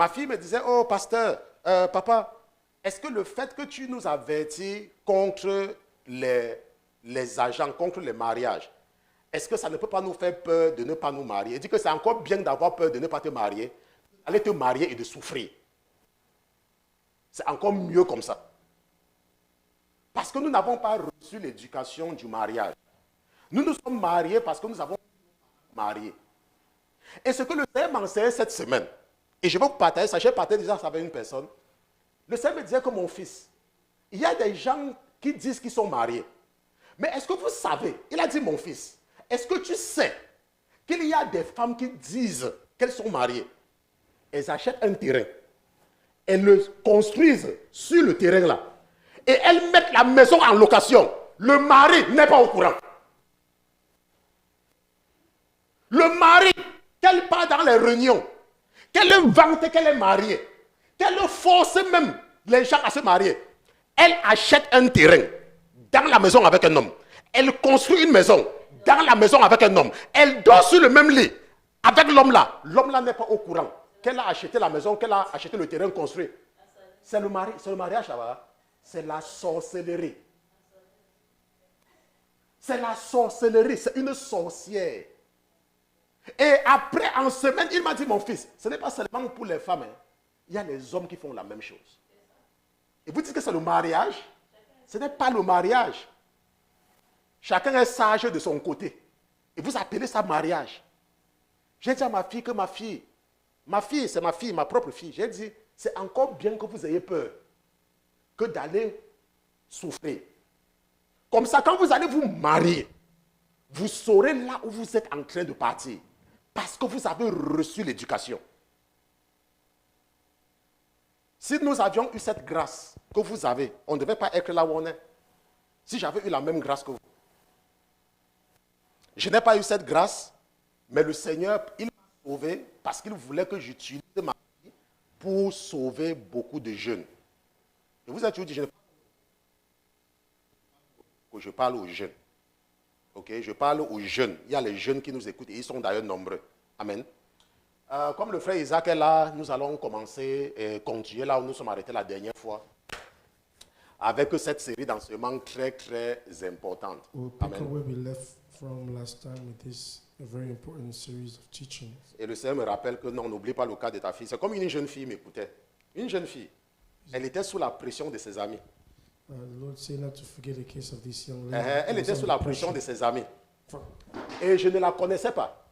Ma fille me disait, oh pasteur, papa, est-ce que le fait que tu nous avertis contre les agents, contre les mariages, est-ce que ça ne peut pas nous faire peur de ne pas nous marier? Elle dit que c'est encore bien d'avoir peur de ne pas te marier, d'aller te marier et de souffrir. C'est encore mieux comme ça. Parce que nous n'avons pas reçu l'éducation du mariage. Nous nous sommes mariés parce que nous avons marié. Et ce que le Seigneur m'enseignait cette semaine, et je vais vous partager ça, j'ai partagé déjà ça avec une personne, le Seigneur me disait que mon fils, il y a des gens qui disent qu'ils sont mariés. Mais est-ce que vous savez, il a dit mon fils, est-ce que tu sais qu'il y a des femmes qui disent qu'elles sont mariées? Elles achètent un terrain, elles le construisent sur le terrain là, et elles mettent la maison en location. Le mari n'est pas au courant. Le mari, qu'elle part dans les réunions, qu'elle vante qu'elle est mariée, qu'elle force même les gens à se marier. Elle achète un terrain dans la maison avec un homme. Elle construit une maison dans la maison avec un homme. Elle dort sur le même lit avec l'homme là. L'homme là n'est pas au courant qu'elle a acheté la maison, qu'elle a acheté le terrain construit. C'est le mariage là-bas. C'est la sorcellerie. C'est la sorcellerie. C'est une sorcière. Et après, en semaine, il m'a dit, mon fils, ce n'est pas seulement pour les femmes. Hein. Il y a les hommes qui font la même chose. Et vous dites que c'est le mariage? Ce n'est pas le mariage. Chacun est sage de son côté. Et vous appelez ça mariage. J'ai dit à ma fille que ma fille, c'est ma fille, ma propre fille. J'ai dit, c'est encore bien que vous ayez peur que d'aller souffrir. Comme ça, quand vous allez vous marier, vous saurez là où vous êtes en train de partir. Parce que vous avez reçu l'éducation. Si nous avions eu cette grâce que vous avez, on ne devait pas être là où on est. Si j'avais eu la même grâce que vous. Je n'ai pas eu cette grâce, mais le Seigneur, il m'a sauvé parce qu'il voulait que j'utilise ma vie pour sauver beaucoup de jeunes. Et vous avez toujours dit, je parle aux jeunes. Ok, je parle aux jeunes. Il y a les jeunes qui nous écoutent et ils sont d'ailleurs nombreux. Amen. Comme le frère Isaac est là, nous allons commencer et continuer là où nous sommes arrêtés la dernière fois. Avec cette série d'enseignements très, très importante. Amen. Et le Seigneur me rappelle que non, n'oublie pas le cas de ta fille. C'est comme une jeune fille m'écoutait. Une jeune fille. Elle était sous la pression de ses amis. Elle était sous la pression de ses amis. Et je ne la connaissais pas.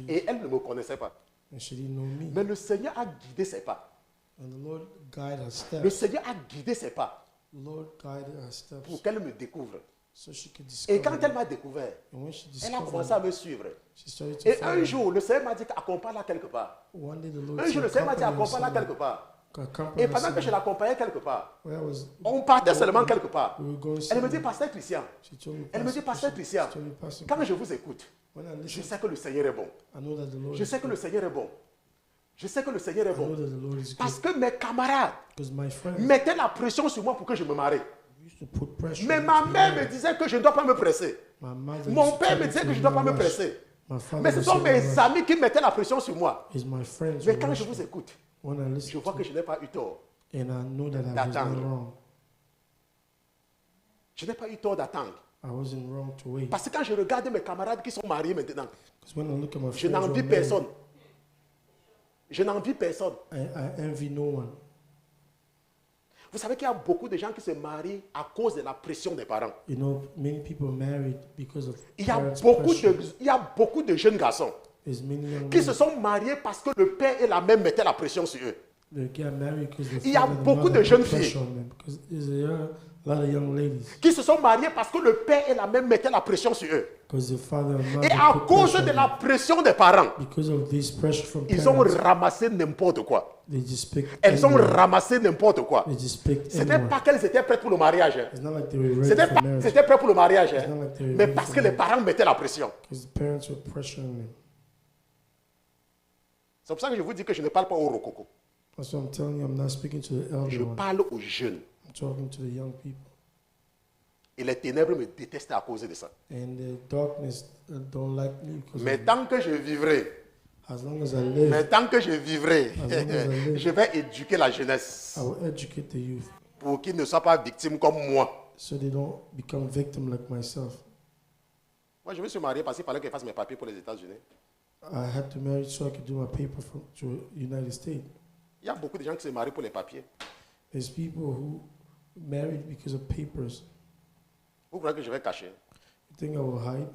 Et elle ne me connaissait pas. Mais le Seigneur a guidé ses pas. Le Seigneur a guidé ses pas pour qu'elle me découvre. Et quand elle m'a découvert, elle a commencé à me suivre. Et un jour, le Seigneur m'a dit accompagne-la quelque part. Un jour, le Seigneur m'a dit accompagne-la quelque part. Et pendant que je l'accompagnais quelque part, on partait seulement quelque part. Elle me dit, pasteur Christian. Elle me dit, pasteur Christian, quand je vous écoute, je sais que le Seigneur est bon. Je sais que le Seigneur est bon. Je sais que le Seigneur est bon. Parce que mes camarades mettaient la pression sur moi pour que je me marie. Mais ma mère me disait que je ne dois pas me presser. Mon père me disait que je ne dois pas me presser. Mais ce sont mes amis qui mettaient la pression sur moi. Mais quand je vous écoute, je vois que je n'ai pas eu tort d'attendre. Je n'ai pas eu tort d'attendre. Parce que quand je regarde mes camarades qui sont mariés maintenant, je n'envie personne. Je n'envie personne. Vous savez qu'il y a beaucoup de gens qui se marient à cause de la pression des parents. Il y a beaucoup de jeunes garçons qui se sont mariés parce que le père et la mère mettaient la pression sur eux. Il y a beaucoup de jeunes filles qui se sont mariées parce que le père et la mère mettaient la pression sur eux. Et à cause de la pression des parents, ils ont ramassé n'importe quoi. Elles ont ramassé n'importe quoi. Ce n'était pas qu'elles étaient prêtes pour le mariage. C'était pas qu'elles étaient prêtes pour le mariage. Mais parce que les parents mettaient la pression. C'est pour ça que je vous dis que je ne parle pas aux rococo. Je parle aux jeunes. Et les ténèbres me détestent à cause de ça. Mais tant que je vivrai, As long as I live, mais tant que je vivrai, as long as I live, je vais éduquer la jeunesse I will educate the youth pour qu'ils ne soient pas victimes comme moi. so they don't become victim like myself. Moi, je me suis marié parce qu'il fallait que je fasse mes papiers pour les États-Unis. I had to marry so I could do my paper to United States. Il y a beaucoup de gens qui se marient pour les papiers. There's people who married because of papers. Vous croyez que je vais cacher? You think I will hide?